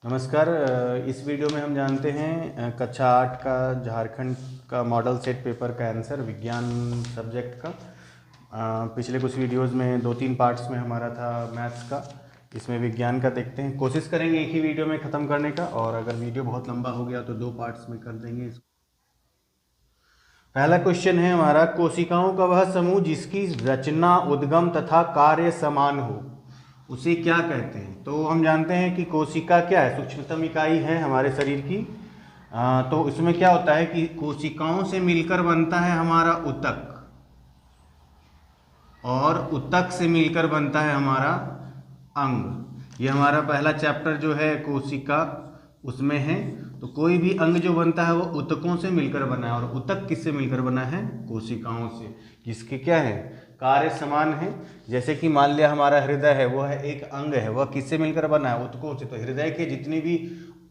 नमस्कार। इस वीडियो में हम जानते हैं कक्षा 8 का झारखंड का मॉडल सेट पेपर का आंसर विज्ञान सब्जेक्ट का। पिछले कुछ वीडियोस में 2-3 पार्ट्स में हमारा था मैथ्स का, इसमें विज्ञान का देखते हैं। कोशिश करेंगे एक ही वीडियो में ख़त्म करने का, और अगर वीडियो बहुत लंबा हो गया तो 2 पार्ट्स में कर देंगे इसको। पहला क्वेश्चन है हमारा, कोशिकाओं का वह समूह जिसकी रचना, उद्गम तथा कार्य समान हो उसे क्या कहते हैं। तो हम जानते हैं कि कोशिका क्या है, सूक्ष्मतम इकाई है हमारे शरीर की। तो इसमें क्या होता है कि कोशिकाओं से मिलकर बनता है हमारा ऊतक, और ऊतक से मिलकर बनता है हमारा अंग। ये हमारा पहला चैप्टर जो है कोशिका उसमें है। तो कोई भी अंग जो बनता है वो ऊतकों से मिलकर बना है, और ऊतक किससे मिलकर बना है? कोशिकाओं से, जिसके क्या है, कार्य समान है। जैसे कि मान लिया हमारा हृदय है, वो है एक अंग है, वह किससे मिलकर बना है? ऊतकों से। तो हृदय के जितनी भी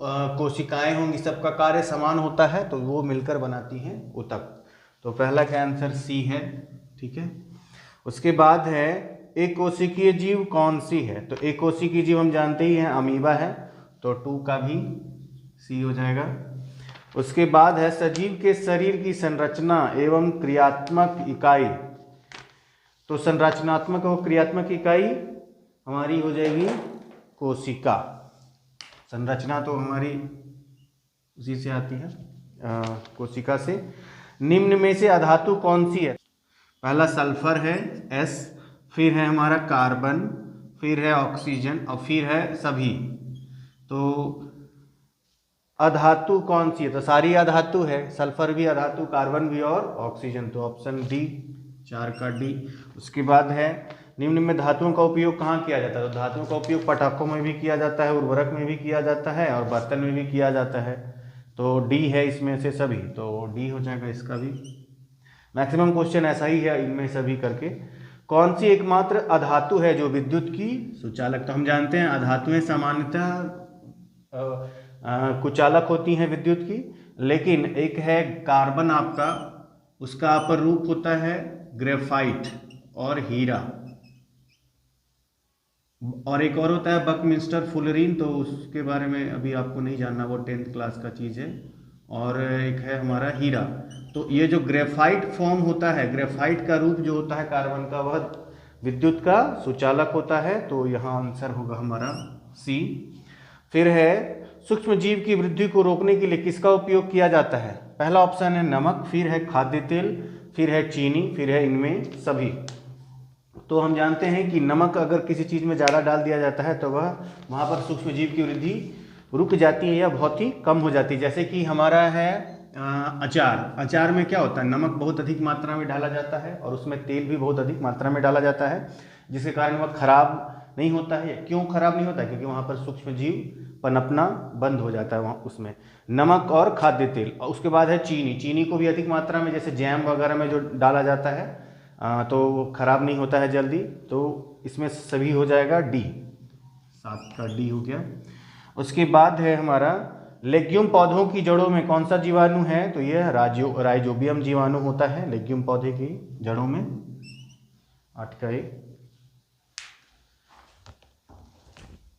कोशिकाएं होंगी सबका कार्य समान होता है, तो वो मिलकर बनाती हैं ऊतक। तो पहला का आंसर सी है, ठीक है। उसके बाद है, एक कोशिकीय जीव कौन सी है? तो एक कोशिकीय जीव हम जानते ही हैं अमीबा है, तो 2 का भी सी हो जाएगा। उसके बाद है, सजीव के शरीर की संरचना एवं क्रियात्मक इकाई। तो संरचनात्मक और क्रियात्मक इकाई हमारी हो जाएगी कोशिका। संरचना तो हमारी उसी से आती है, कोशिका से। निम्न में से अधातु कौन सी है? पहला सल्फर है S, फिर है हमारा कार्बन, फिर है ऑक्सीजन, और फिर है सभी। तो अधातु कौन सी है? तो सारी अधातु है, सल्फर भी अधातु, कार्बन भी और ऑक्सीजन। तो ऑप्शन डी, 4 का डी। उसके बाद है, निम्न में धातुओं का उपयोग कहाँ किया जाता है? तो धातुओं का उपयोग पटाखों में भी किया जाता है, उर्वरक में भी किया जाता है, और बर्तन में भी किया जाता है। तो डी है इसमें से सभी, तो डी हो जाएगा इसका भी। मैक्सिमम क्वेश्चन ऐसा ही है इनमें सभी करके। कौन सी एकमात्र अधातु है जो विद्युत की सुचालक? तो हम जानते हैं अधातुएं सामान्यतः कुचालक होती हैं विद्युत की, लेकिन एक है कार्बन आपका, उसका अपर रूप होता है ग्रेफाइट और हीरा, और एक और होता है बकमिंस्टर फुलरीन, तो उसके बारे में अभी आपको नहीं जानना, वो 10th क्लास का चीज़ है। और एक है हमारा हीरा। तो ये जो ग्रेफाइट फॉर्म होता है, ग्रेफाइट का रूप जो होता है कार्बन का, वह विद्युत का सुचालक होता है। तो यहाँ आंसर होगा हमारा सी। फिर है, सूक्ष्म जीव की वृद्धि को रोकने के लिए किसका उपयोग किया जाता है? पहला ऑप्शन है नमक, फिर है खाद्य तेल, फिर है चीनी, फिर है इनमें सभी। तो हम जानते हैं कि नमक अगर किसी चीज़ में ज़्यादा डाल दिया जाता है तो वह वहाँ पर सूक्ष्म जीव की वृद्धि रुक जाती है या बहुत ही कम हो जाती है। जैसे कि हमारा है अचार में क्या होता है, नमक बहुत अधिक मात्रा में डाला जाता है, और उसमें तेल भी बहुत अधिक मात्रा में डाला जाता है, जिसके कारण वह खराब नहीं होता है। क्यों खराब नहीं होता? क्योंकि वहाँ पर सूक्ष्म जीव पनपना बंद हो जाता है वहाँ उसमें। नमक और खाद्य तेल। और उसके बाद है चीनी। चीनी को भी अधिक मात्रा में, जैसे जैम वगैरह में जो डाला जाता है, तो खराब नहीं होता है जल्दी। तो इसमें सभी हो जाएगा डी, 7 का डी हो गया। उसके बाद है हमारा, लेग्यूम पौधों की जड़ों में कौन सा जीवाणु है? तो यह राइजोबियम जीवाणु होता है लेग्यूम पौधे की जड़ों में, 8 का 1।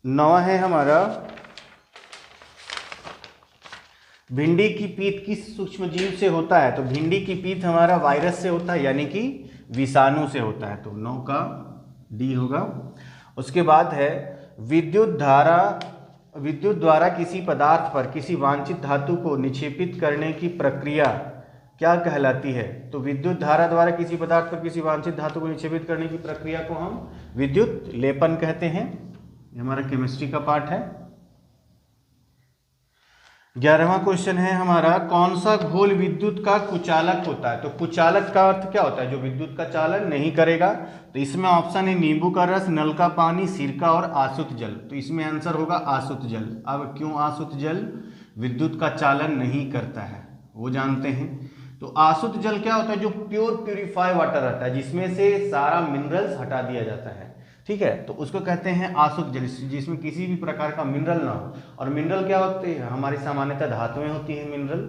9 है हमारा, भिंडी की पीत किस सूक्ष्म जीव से होता है? तो भिंडी की पीत हमारा वायरस से होता है, यानी कि विषाणु से होता है। तो 9 का डी होगा। उसके बाद है, विद्युत द्वारा किसी पदार्थ पर किसी वांछित धातु को निक्षेपित करने की प्रक्रिया क्या कहलाती है? तो विद्युत धारा द्वारा किसी पदार्थ पर किसी वांछित धातु को निक्षेपित करने की प्रक्रिया को हम विद्युत लेपन कहते हैं। ये हमारा केमिस्ट्री का पार्ट है। 11वां क्वेश्चन है हमारा, कौन सा घोल विद्युत का कुचालक होता है? तो कुचालक का अर्थ क्या होता है? जो विद्युत का चालन नहीं करेगा। तो इसमें ऑप्शन है नींबू का रस, नल का पानी, सिरका और आसुत जल। तो इसमें आंसर होगा आसुत जल। अब क्यों आसुत जल विद्युत का चालन नहीं करता है वो जानते हैं। तो आसुत जल क्या होता है? जो प्यूरिफाई वाटर रहता है, जिसमें से सारा मिनरल्स हटा दिया जाता है, ठीक है, तो उसको कहते हैं आसुत जल, जिसमें किसी भी प्रकार का मिनरल ना हो। और मिनरल क्या होते हैं? हमारी सामान्यतः धातुएं होती हैं मिनरल,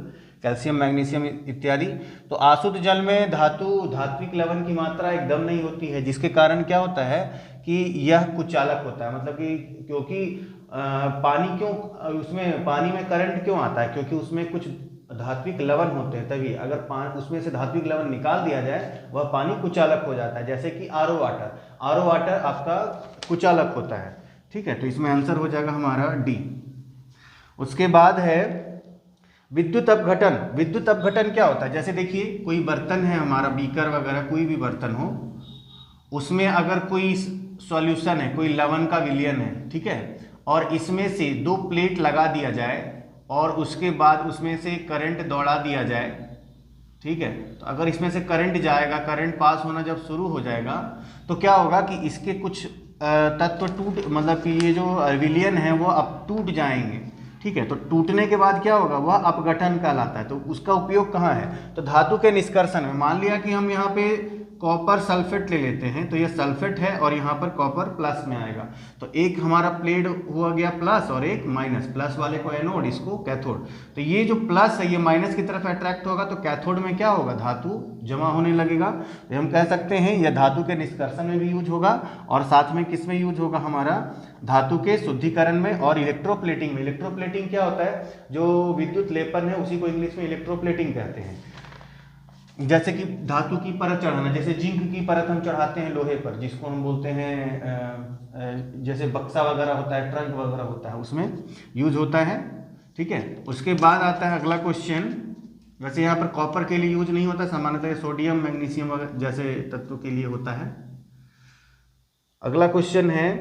कैल्शियम, मैग्नीशियम इत्यादि। तो आसुत जल में धात्विक लवण की मात्रा एकदम नहीं होती है, जिसके कारण क्या होता है कि यह कुचालक होता है। मतलब कि क्योंकि पानी क्यों, उसमें पानी में करंट क्यों आता है, क्योंकि उसमें कुछ धात्विक लवण होते हैं, तभी अगर पानी उसमें से धात्विक लवण निकाल दिया जाए वह पानी कुचालक हो जाता है, जैसे कि आरओ वाटर आपका कुचालक होता है। ठीक है, तो इसमें आंसर हो जाएगा हमारा डी। उसके बाद है विद्युत अपघटन। विद्युत अपघटन क्या होता है, जैसे देखिए कोई बर्तन है हमारा, बीकर वगैरह कोई भी बर्तन हो, उसमें अगर कोई सॉल्यूशन है, कोई लवण का विलयन है, ठीक है, और इसमें से 2 प्लेट लगा दिया जाए और उसके बाद उसमें से करंट दौड़ा दिया जाए, ठीक है, तो अगर इसमें से करंट जाएगा, करंट पास होना जब शुरू हो जाएगा तो क्या होगा कि इसके कुछ तत्व टूट, मतलब कि ये जो विलयन है वो अब टूट जाएंगे। ठीक है, तो टूटने के बाद क्या होगा, वह अपघटन कहलाता है। तो उसका उपयोग कहाँ है, तो धातु के निष्कर्षण में। मान लिया कि हम यहाँ पे कॉपर सल्फेट ले लेते हैं, तो ये सल्फेट है और यहाँ पर कॉपर प्लस में आएगा, तो एक हमारा प्लेट हुआ गया प्लस और एक माइनस, प्लस वाले को एनोड, इसको कैथोड। तो ये जो प्लस है ये माइनस की तरफ अट्रैक्ट होगा, तो कैथोड में क्या होगा, धातु जमा होने लगेगा। तो हम कह सकते हैं यह धातु के निष्कर्षण में भी यूज होगा और साथ में किस में यूज होगा, हमारा धातु के शुद्धिकरण में और इलेक्ट्रोप्लेटिंग में। इलेक्ट्रोप्लेटिंग क्या होता है, जो विद्युत लेपन है उसी को इंग्लिश में इलेक्ट्रोप्लेटिंग कहते हैं। जैसे कि धातु की परत चढ़ाना, जैसे जिंक की परत हम चढ़ाते हैं लोहे पर, जिसको हम बोलते हैं जैसे बक्सा वगैरह होता है, ट्रंक वगैरह होता है, उसमें यूज होता है। ठीक है, उसके बाद आता है अगला क्वेश्चन। वैसे यहाँ पर कॉपर के लिए यूज नहीं होता, सामान्यतः सोडियम मैग्नीशियम जैसे तत्वों के लिए होता है। अगला क्वेश्चन है,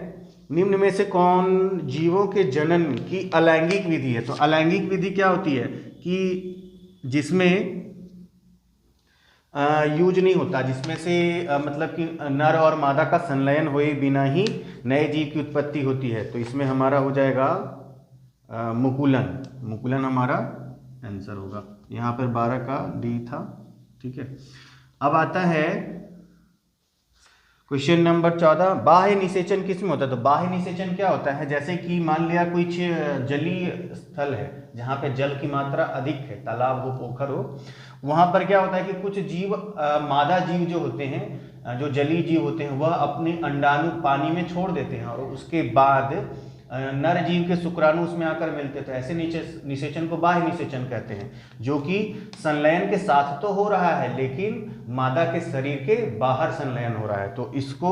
निम्न में से कौन जीवों के जनन की अलैंगिक विधि है। तो अलैंगिक विधि क्या होती है कि जिसमें यूज नहीं होता, जिसमें से मतलब कि नर और मादा का संलयन हुए बिना ही नए जीव की उत्पत्ति होती है। तो इसमें हमारा हो जाएगा मुकुलन हमारा आंसर होगा। यहाँ पर 12 का डी था। ठीक है, अब आता है क्वेश्चन नंबर 14, बाह्य निषेचन किसमें होता है। तो बाह्य निषेचन क्या होता है, जैसे कि मान लिया कोई जलीय स्थल है जहाँ पे जल की मात्रा अधिक है, तालाब हो, पोखर हो, वहाँ पर क्या होता है कि कुछ जीव, मादा जीव जो होते हैं, जो जलीय जीव होते हैं, वह अपने अंडाणु पानी में छोड़ देते हैं और उसके बाद नर जीव के शुक्राणु उसमें आकर मिलते थे। ऐसे निषेचन को बाह्य निषेचन कहते हैं, जो कि संलयन के साथ तो हो रहा है लेकिन मादा के शरीर के बाहर संलयन हो रहा है, तो इसको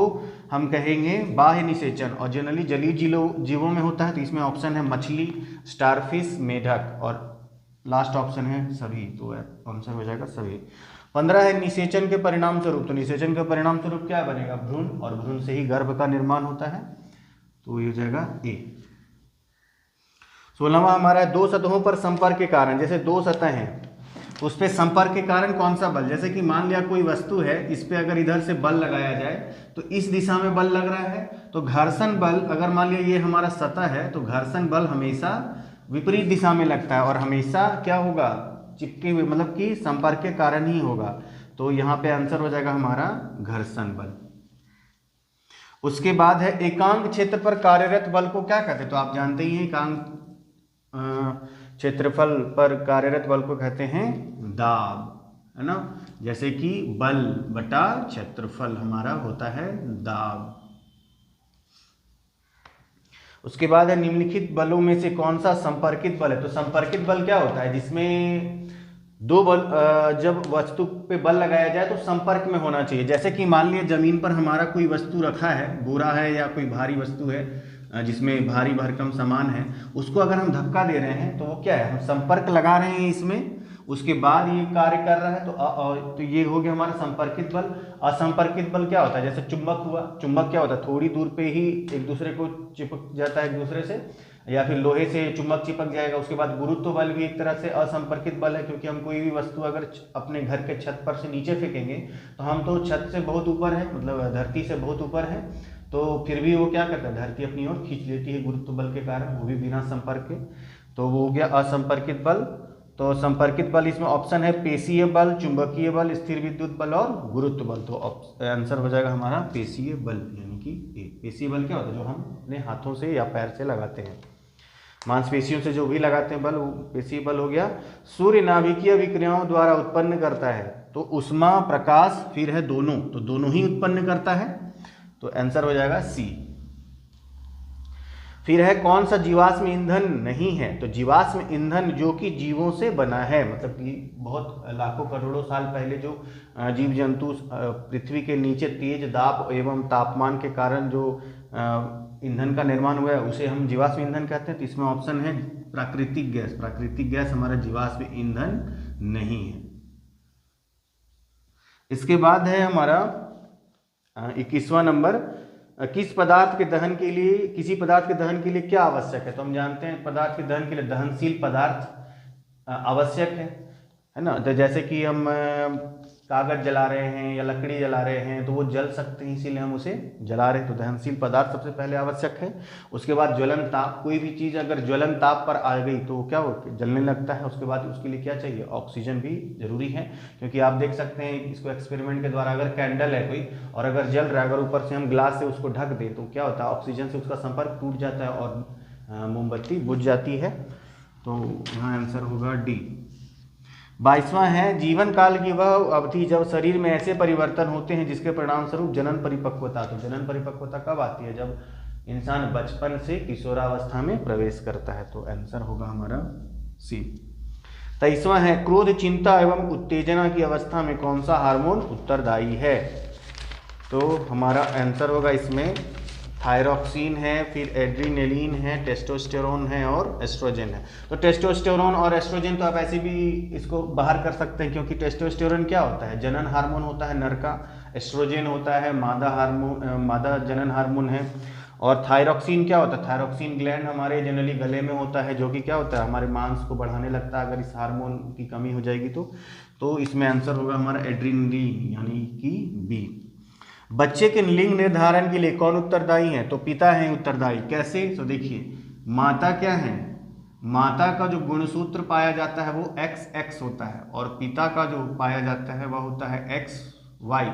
हम कहेंगे बाह्य निषेचन। और जनरली जलीय जीवों में होता है। तो इसमें ऑप्शन है मछली, स्टारफिश, मेढक और लास्ट ऑप्शन है सभी, तो आंसर हो जाएगा सभी। 15 है निषेचन के परिणाम स्वरूप। तो निषेचन के परिणाम स्वरूप क्या बनेगा, भ्रूण, और भ्रूण से ही गर्भ का निर्माण होता है, तो ये हो जाएगा ए। 16वां हमारा है, दो सतहों पर संपर्क के कारण। जैसे दो सतह हैं उस पर संपर्क के कारण कौन सा बल, जैसे कि मान लिया कोई वस्तु है, इस पे अगर इधर से बल लगाया जाए तो इस दिशा में बल लग रहा है, तो घर्षण बल, अगर मान लिया ये हमारा सतह है तो घर्षण बल हमेशा विपरीत दिशा में लगता है और हमेशा क्या होगा, चिपके हुए, मतलब कि संपर्क के कारण ही होगा। तो यहाँ पे आंसर हो जाएगा हमारा घर्षण बल। उसके बाद है एकांक क्षेत्र पर कार्यरत बल को क्या कहते हैं। तो आप जानते ही हैं एकांक क्षेत्रफल पर कार्यरत बल को कहते हैं दाब, है ना। जैसे कि बल बटा क्षेत्रफल हमारा होता है दाब। उसके बाद है निम्नलिखित बलों में से कौन सा संपर्कित बल है। तो संपर्कित बल क्या होता है, जिसमें दो बल, जब वस्तु पे बल लगाया जाए तो संपर्क में होना चाहिए। जैसे कि मान लिया जमीन पर हमारा कोई वस्तु रखा है, बोरा है या कोई भारी वस्तु है जिसमें भारी भरकम सामान है, उसको अगर हम धक्का दे रहे हैं तो वो क्या है, हम संपर्क लगा रहे हैं इसमें, उसके बाद ये कार्य कर रहा है, तो ये हो गया हमारा संपर्कित बल। असंपर्कित बल क्या होता है, जैसे चुंबक हुआ, चुंबक क्या होता है, थोड़ी दूर पे ही एक दूसरे को चिपक जाता है एक दूसरे से, या फिर लोहे से चुंबक चिपक जाएगा। उसके बाद गुरुत्व बल भी एक तरह से असंपर्कित बल है, क्योंकि हम कोई भी वस्तु अगर अपने घर के छत पर से नीचे फेंकेंगे तो हम तो छत से बहुत ऊपर है, मतलब धरती से बहुत ऊपर है, तो फिर भी वो क्या करता है, धरती अपनी ओर खींच लेती है गुरुत्व बल के कारण, वो भी बिना संपर्क के। तो वो हो गया असंपर्कित बल। तो संपर्कित बल इसमें ऑप्शन है पेशीय बल, चुंबकीय बल, स्थिर विद्युत बल और गुरुत्व बल। तो आंसर हो जाएगा हमारा पेशीय बल, यानी कि ए। पेशीय बल क्या होता है, जो हम अपने हाथों से या पैर से लगाते हैं, मांसपेशियों से जो भी लगाते हैं बल, वो पेशीय बल हो गया। सूर्य नाभिकीय विक्रियाओं द्वारा उत्पन्न करता है। तो उष्मा, प्रकाश, फिर है दोनों, तो दोनों ही उत्पन्न करता है, तो आंसर हो जाएगा सी। फिर है कौन सा जीवाश्म ईंधन नहीं है, तो जीवाश्म ईंधन जो कि जीवों से बना है, मतलब कि बहुत लाखों करोड़ों साल पहले जो जीव जंतु पृथ्वी के नीचे तेज दाब एवं तापमान के कारण जो ईंधन का निर्माण हुआ है उसे हम जीवाश्म ईंधन कहते हैं। तो इसमें ऑप्शन है प्राकृतिक गैस। प्राकृतिक गैस हमारा जीवाश्म ईंधन नहीं है। इसके बाद है हमारा 21वां नंबर, किस पदार्थ के दहन के लिए, किसी पदार्थ के दहन के लिए क्या आवश्यक है। तो हम जानते हैं पदार्थ के दहन के लिए दहनशील पदार्थ आवश्यक है ना। तो जैसे कि हम कागज जला रहे हैं या लकड़ी जला रहे हैं तो वो जल सकते हैं, इसीलिए हम उसे जला रहे हैं। तो दहनशील पदार्थ सबसे पहले आवश्यक है। उसके बाद ज्वलन ताप, कोई भी चीज़ अगर ज्वलन ताप पर आ गई तो क्या हो, जलने लगता है। उसके बाद उसके लिए क्या चाहिए, ऑक्सीजन भी जरूरी है, क्योंकि आप देख सकते हैं इसको एक्सपेरिमेंट के द्वारा, अगर कैंडल है कोई और अगर जल रहा है, अगर ऊपर से हम ग्लास से उसको ढक दें तो क्या होता है, ऑक्सीजन से उसका संपर्क टूट जाता है और मोमबत्ती बुझ जाती है। तो यहाँ आंसर होगा डी। 22वां है, जीवन काल की वह अवधि जब शरीर में ऐसे परिवर्तन होते हैं जिसके परिणाम स्वरूप जनन परिपक्वता। तो जनन परिपक्वता कब आती है, जब इंसान बचपन से किशोरावस्था में प्रवेश करता है। तो आंसर होगा हमारा सी। 23वां है, क्रोध, चिंता एवं उत्तेजना की अवस्था में कौन सा हार्मोन उत्तरदायी है। तो हमारा आंसर होगा इसमें थायरॉक्सिन है, फिर एड्रीनलिन है, टेस्टोस्टेरोन है और एस्ट्रोजन है। तो टेस्टोस्टेरोन और एस्ट्रोजन तो आप ऐसे भी इसको बाहर कर सकते हैं, क्योंकि टेस्टोस्टेरोन क्या होता है, जनन हार्मोन होता है नर का। एस्ट्रोजन होता है मादा हार्मोन, मादा जनन हार्मोन है। और थायरॉक्सिन क्या होता है, थायरॉक्सिन ग्लैंड हमारे जनरली गले में होता है, जो कि क्या होता है, हमारे मांस को बढ़ाने लगता है अगर इस हार्मोन की कमी हो जाएगी तो इसमें आंसर होगा हमारा एड्रीनलिन यानी कि बी। बच्चे के लिंग निर्धारण के लिए कौन उत्तरदायी है, तो पिता हैं उत्तरदायी। कैसे, तो देखिए माता क्या है, माता का जो गुणसूत्र पाया जाता है वो XX होता है और पिता का जो पाया जाता है वह होता है XY।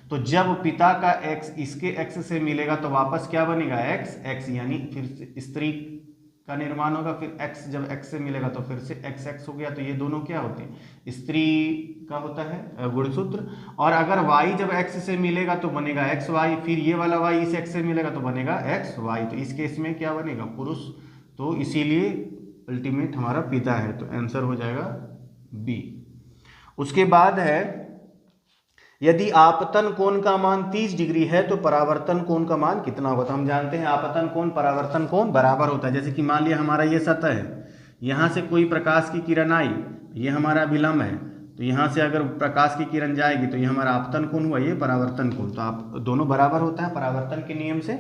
तो जब पिता का X इसके X से मिलेगा तो वापस क्या बनेगा, XX, यानी फिर स्त्री का निर्माण होगा। फिर X जब X से मिलेगा तो फिर से XX हो गया। तो ये दोनों क्या होते हैं, स्त्री का होता है गुणसूत्र। और अगर Y जब X से मिलेगा तो बनेगा XY, फिर ये वाला Y इस X से मिलेगा तो बनेगा XY। तो इस केस में क्या बनेगा, पुरुष। तो इसीलिए अल्टीमेट हमारा पिता है। तो आंसर हो जाएगा बी। उसके बाद है, यदि आपतन कोण का मान 30 डिग्री है तो परावर्तन कोण का मान कितना होगा। तो हम जानते हैं आपतन कोण परावर्तन कोण बराबर होता है। जैसे कि मान लिया हमारा ये सतह है, यहाँ से कोई प्रकाश की किरण आई, ये हमारा विलंब है, तो यहाँ से अगर प्रकाश की किरण जाएगी तो ये हमारा आपतन कोण हुआ, ये परावर्तन कोण। तो आप दोनों बराबर होता है परावर्तन के नियम से।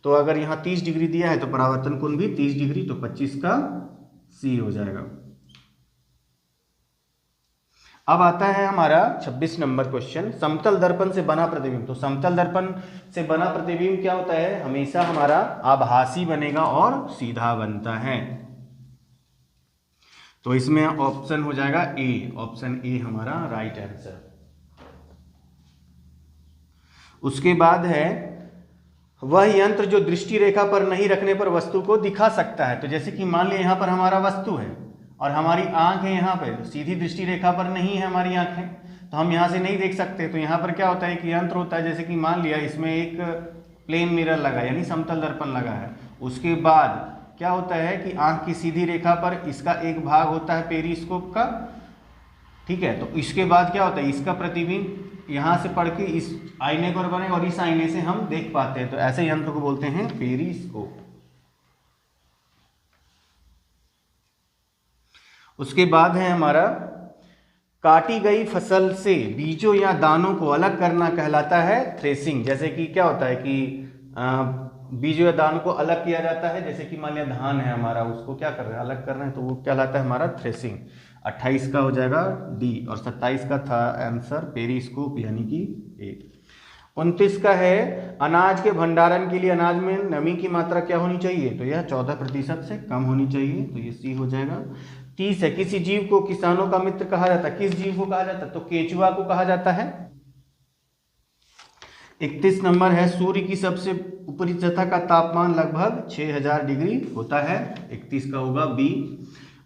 तो अगर यहाँ 30 डिग्री दिया है तो परावर्तन कोण भी 30 डिग्री, तो 25 का सी हो जाएगा। अब आता है हमारा 26 नंबर क्वेश्चन, समतल दर्पण से बना प्रतिबिंब। तो समतल दर्पण से बना प्रतिबिंब क्या होता है, हमेशा हमारा आभासी बनेगा और सीधा बनता है। तो इसमें ऑप्शन हो जाएगा ए, ऑप्शन ए हमारा राइट आंसर। उसके बाद है, वह यंत्र जो दृष्टि रेखा पर नहीं रखने पर वस्तु को दिखा सकता है। तो जैसे कि मान लिया यहाँ पर हमारा वस्तु है और हमारी आंख है यहाँ पे, तो सीधी दृष्टि रेखा पर नहीं है हमारी आंखें, तो हम यहाँ से नहीं देख सकते। तो यहाँ पर क्या होता है, एक यंत्र होता है, जैसे कि मान लिया इसमें एक प्लेन मिरर लगा यानी समतल दर्पण लगा है। उसके बाद क्या होता है कि आंख की सीधी रेखा पर इसका एक भाग होता है पेरिस्कोप का, ठीक है। तो इसके बाद क्या होता है, इसका प्रतिबिंब यहाँ से पढ़ के इस आईने पर बने और इस आईने से हम देख पाते हैं। तो ऐसे यंत्र को बोलते हैं पेरिस्कोप। उसके बाद है हमारा, काटी गई फसल से बीजों या दानों को अलग करना कहलाता है थ्रेसिंग। जैसे कि क्या होता है कि बीजों या दानों को अलग किया जाता है, जैसे कि मान लिया धान है हमारा, उसको क्या कर रहे हैं, अलग कर रहे हैं, तो वो कहलाता है हमारा थ्रेसिंग। 28 का हो जाएगा डी और 27 का था आंसर पेरिस्कोप यानी कि ए। 29 का है, अनाज के भंडारण के लिए अनाज में नमी की मात्रा क्या होनी चाहिए, तो यह 14% से कम होनी चाहिए, तो ये सी हो जाएगा। 30 है, किसी जीव को किसानों का मित्र कहा जाता है। किस जीव को कहा जाता है, तो केंचुआ को कहा जाता है। 31 नंबर है, सूर्य की सबसे ऊपरी सतह का तापमान लगभग 6000 डिग्री होता है, 31 का होगा बी।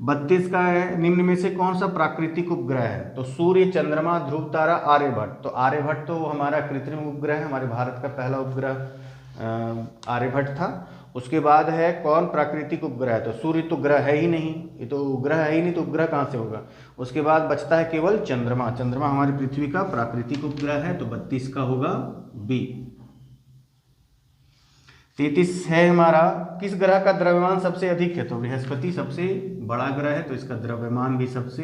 32 का है, निम्न में से कौन सा प्राकृतिक उपग्रह है, तो सूर्य, चंद्रमा, ध्रुव तारा, आर्यभट्ट। तो आर्यभट्ट तो हमारा कृत्रिम उपग्रह है, हमारे भारत का पहला उपग्रह आर्यभट्ट था। उसके बाद है कौन प्राकृतिक उपग्रह है, तो सूर्य तो ग्रह है ही नहीं, ये तो ग्रह है ही नहीं, तो उपग्रह कहाँ से होगा। उसके बाद बचता है केवल चंद्रमा, चंद्रमा हमारी पृथ्वी का प्राकृतिक उपग्रह है, तो 32 का होगा बी। 33 है हमारा, किस ग्रह का द्रव्यमान सबसे अधिक है, तो बृहस्पति सबसे बड़ा ग्रह है, तो इसका द्रव्यमान भी सबसे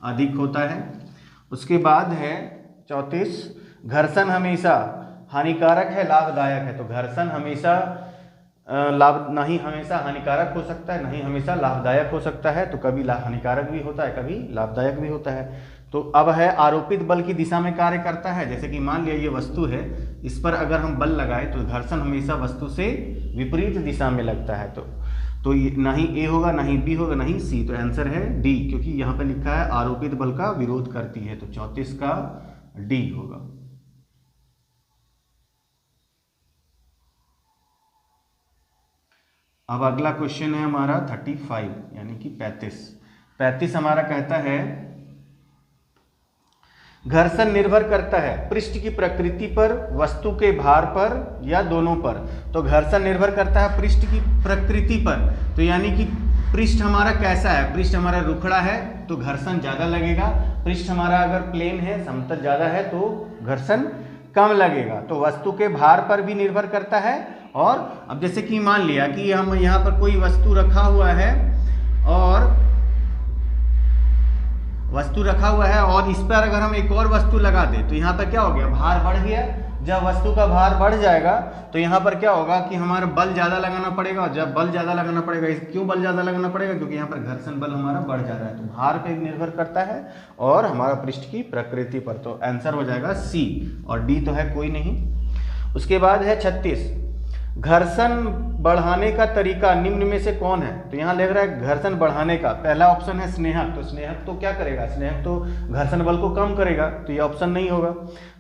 अधिक होता है। उसके बाद है 34, घर्षण हमेशा हानिकारक है लाभदायक है, तो घर्षण हमेशा नहीं हमेशा हानिकारक हो सकता है, नहीं हमेशा लाभदायक हो सकता है, तो कभी हानिकारक भी होता है, कभी लाभदायक भी होता है। तो अब है आरोपित बल की दिशा में कार्य करता है, जैसे कि मान लिया ये वस्तु है, इस पर अगर हम बल लगाए तो घर्षण हमेशा वस्तु से विपरीत दिशा में लगता है, तो ना ही ए होगा, ना ही बी होगा, ना ही सी, तो आंसर है डी, क्योंकि यहाँ पे लिखा है आरोपित बल का विरोध करती है, तो 34 का डी होगा। अब अगला क्वेश्चन है हमारा 35 यानी कि 35 हमारा कहता है घर्षण निर्भर करता है पृष्ठ की प्रकृति पर, वस्तु के भार पर या दोनों पर। तो घर्षण निर्भर करता है पृष्ठ की प्रकृति पर, तो यानी कि पृष्ठ हमारा कैसा है, पृष्ठ हमारा रुखड़ा है तो घर्षण ज़्यादा लगेगा, पृष्ठ हमारा अगर प्लेन है समतल ज़्यादा है तो घर्षण कम लगेगा। तो वस्तु के भार पर भी निर्भर करता है, और अब जैसे कि मान लिया कि हम यहाँ पर कोई वस्तु रखा हुआ है और इस पर अगर हम एक और वस्तु लगा दें तो यहाँ पर क्या हो गया, भार बढ़ गया। जब वस्तु का भार बढ़ जाएगा तो यहाँ पर क्या होगा कि हमारा बल ज़्यादा लगाना पड़ेगा, और जब बल ज़्यादा लगाना पड़ेगा, क्यों बल ज़्यादा लगाना पड़ेगा, क्योंकि यहाँ पर घर्षण बल हमारा बढ़ जा रहा है, तो भार पे निर्भर करता है और हमारा पृष्ठ की प्रकृति पर। तो आंसर हो जाएगा सी, और डी तो है कोई नहीं। उसके बाद है 36, घर्षण बढ़ाने का तरीका निम्न में से कौन है। तो यहाँ लग रहा है घर्षण बढ़ाने का, पहला ऑप्शन है स्नेहक, तो स्नेहक तो क्या करेगा, स्नेहक तो घर्षण बल को कम करेगा, तो ये ऑप्शन नहीं होगा।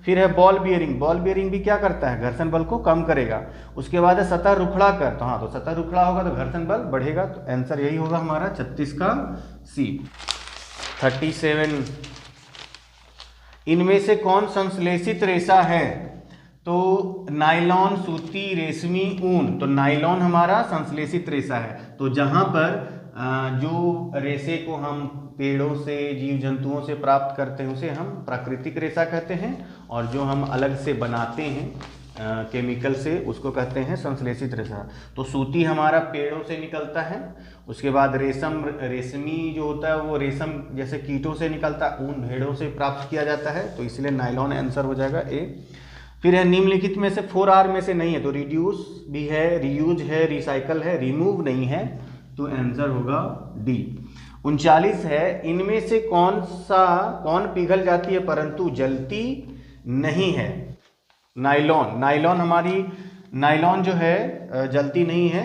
फिर है बॉल बियरिंग, बॉल बियरिंग भी क्या करता है, घर्षण बल को कम करेगा। उसके बाद है सतह रुखड़ा कर, तो हाँ, तो सतह रुखड़ा होगा तो घर्षण बल बढ़ेगा, तो आंसर यही होगा हमारा 36 का सी। 37, इनमें से कौन संश्लेषित रेशा है, तो नायलॉन, सूती, रेशमी, ऊन। तो नायलॉन हमारा संश्लेषित रेशा है, तो जहाँ पर जो रेशे को हम पेड़ों से, जीव जंतुओं से प्राप्त करते हैं उसे हम प्राकृतिक रेशा कहते हैं, और जो हम अलग से बनाते हैं केमिकल से उसको कहते हैं संश्लेषित रेशा। तो सूती हमारा पेड़ों से निकलता है। उसके बाद रेशमी जो होता है वो रेशम जैसे कीटों से निकलता है, ऊन भेड़ों से प्राप्त किया जाता है, तो इसलिए नायलॉन आंसर हो जाएगा ए। फिर है निम्नलिखित में से 4R में से नहीं है, तो रिड्यूस भी है, रीयूज है, रिसाइकल है, रिमूव नहीं है, तो आंसर होगा डी। 39 है, इनमें से कौन पिघल जाती है परंतु जलती नहीं है। नायलॉन जो है जलती नहीं है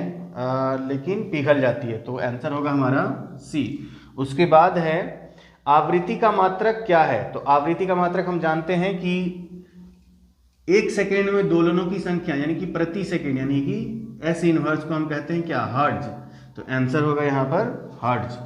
लेकिन पिघल जाती है, तो आंसर होगा हमारा सी। उसके बाद है आवृत्ति का मात्रक क्या है, तो आवृत्ति का मात्रक हम जानते हैं कि 1 सेकेंड में दोलनों की संख्या यानी कि प्रति सेकेंड, यानी कि एस इनवर्स को हम कहते हैं क्या, हर्ट्ज, तो आंसर होगा यहाँ पर हर्ट्ज।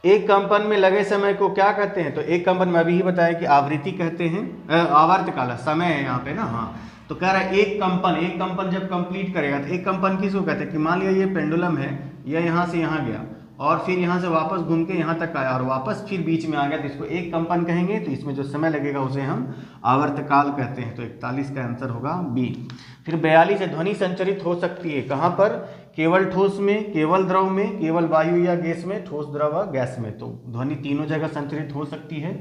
एक कंपन में लगे समय को क्या कहते हैं, तो एक कंपन में अभी ही बताया कि आवृत्ति कहते हैं, आवर्तकाल समय है यहाँ पे ना, हाँ, तो कह रहा है एक कंपन जब कंप्लीट करेगा, तो एक कंपन किसको कहते हैं कि मान लिया ये पेंडुलम है, यह यहाँ से यहाँ गया और फिर यहाँ से वापस घूम के यहाँ तक आया और वापस फिर बीच में आ गया, तो इसको एक कंपन कहेंगे। तो इसमें जो समय लगेगा उसे हम आवर्तकाल कहते हैं, तो 41 का आंसर होगा बी। फिर 42 है, ध्वनि संचरित हो सकती है कहाँ पर, केवल ठोस में, केवल द्रव में, केवल वायु या गैस में, ठोस, द्रव, गैस में, तो ध्वनि तीनों जगह संचरित हो सकती है,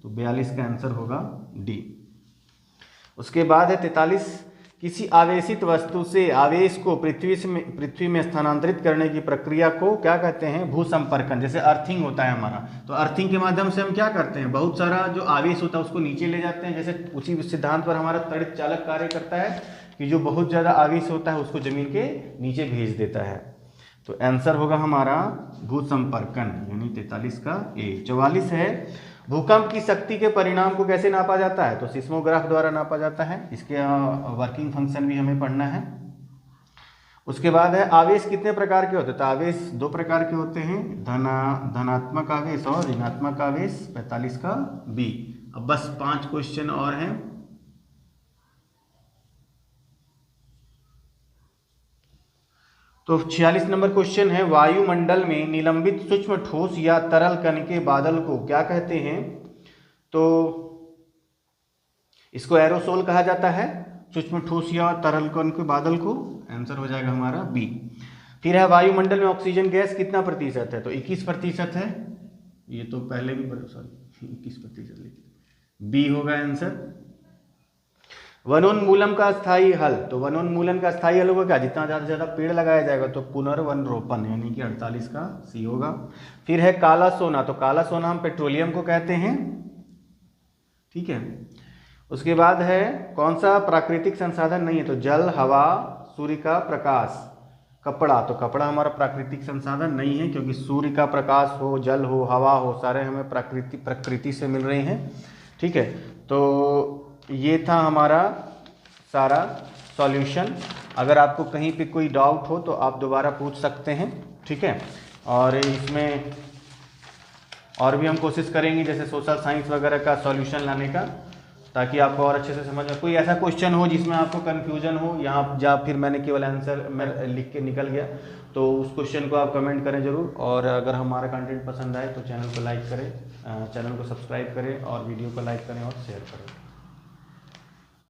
तो 42 का आंसर होगा डी। उसके बाद है 43, किसी आवेशित वस्तु से आवेश को पृथ्वी में स्थानांतरित करने की प्रक्रिया को क्या कहते हैं, भूसंपर्कन। जैसे अर्थिंग होता है हमारा, तो अर्थिंग के माध्यम से हम क्या करते हैं, बहुत सारा जो आवेश होता है उसको नीचे ले जाते हैं। जैसे उसी सिद्धांत पर हमारा त्वरित चालक कार्य करता है कि जो बहुत ज़्यादा आवेश होता है उसको जमीन के नीचे भेज देता है, तो आंसर होगा हमारा भूसंपर्कन, यानी 43 का ए। 44 है, भूकंप की शक्ति के परिणाम को कैसे नापा जाता है, तो सिस्मोग्राफ द्वारा नापा जाता है, इसके वर्किंग फंक्शन भी हमें पढ़ना है। उसके बाद है आवेश कितने प्रकार के होते हैं, तो आवेश 2 प्रकार के होते हैं, धनात्मक आवेश और ऋणात्मक आवेश, 45 का बी। अब बस 5 क्वेश्चन और हैं। तो 46 नंबर क्वेश्चन है, वायुमंडल में निलंबित सूक्ष्म ठोस या तरल कण के बादल को क्या कहते हैं? तो इसको एरोसोल कहा जाता है, सूक्ष्म ठोस या तरल कण के बादल को। आंसर हो जाएगा हमारा बी। फिर है, वायुमंडल में ऑक्सीजन गैस कितना प्रतिशत है? तो 21% है। ये तो पहले भी 21% लिखी, बी होगा आंसर। वनोन्मूलन का स्थायी हल, तो वनोन्मूलन का स्थायी हल होगा क्या? जितना ज़्यादा से ज़्यादा पेड़ लगाया जाएगा, तो पुनर्वन रोपण, यानी कि 48 का सी होगा। फिर है काला सोना, तो काला सोना हम पेट्रोलियम को कहते हैं, ठीक है। उसके बाद है, कौन सा प्राकृतिक संसाधन नहीं है? तो जल, हवा, सूर्य का प्रकाश, कपड़ा। तो कपड़ा हमारा प्राकृतिक संसाधन नहीं है, क्योंकि सूर्य का प्रकाश हो, जल हो, हवा हो, सारे हमें प्रकृति से मिल रहे हैं, ठीक है। तो ये था हमारा सारा सॉल्यूशन। अगर आपको कहीं पे कोई डाउट हो तो आप दोबारा पूछ सकते हैं, ठीक है। और इसमें और भी हम कोशिश करेंगे जैसे सोशल साइंस वगैरह का सॉल्यूशन लाने का, ताकि आपको और अच्छे से समझ में। कोई ऐसा क्वेश्चन हो जिसमें आपको कन्फ्यूजन हो यहाँ, या फिर मैंने केवल आंसर मैं लिख के निकल गया, तो उस क्वेश्चन को आप कमेंट करें ज़रूर। और अगर हमारा कंटेंट पसंद आए तो चैनल को लाइक करें, चैनल को सब्सक्राइब करें और वीडियो को लाइक करें और शेयर करें।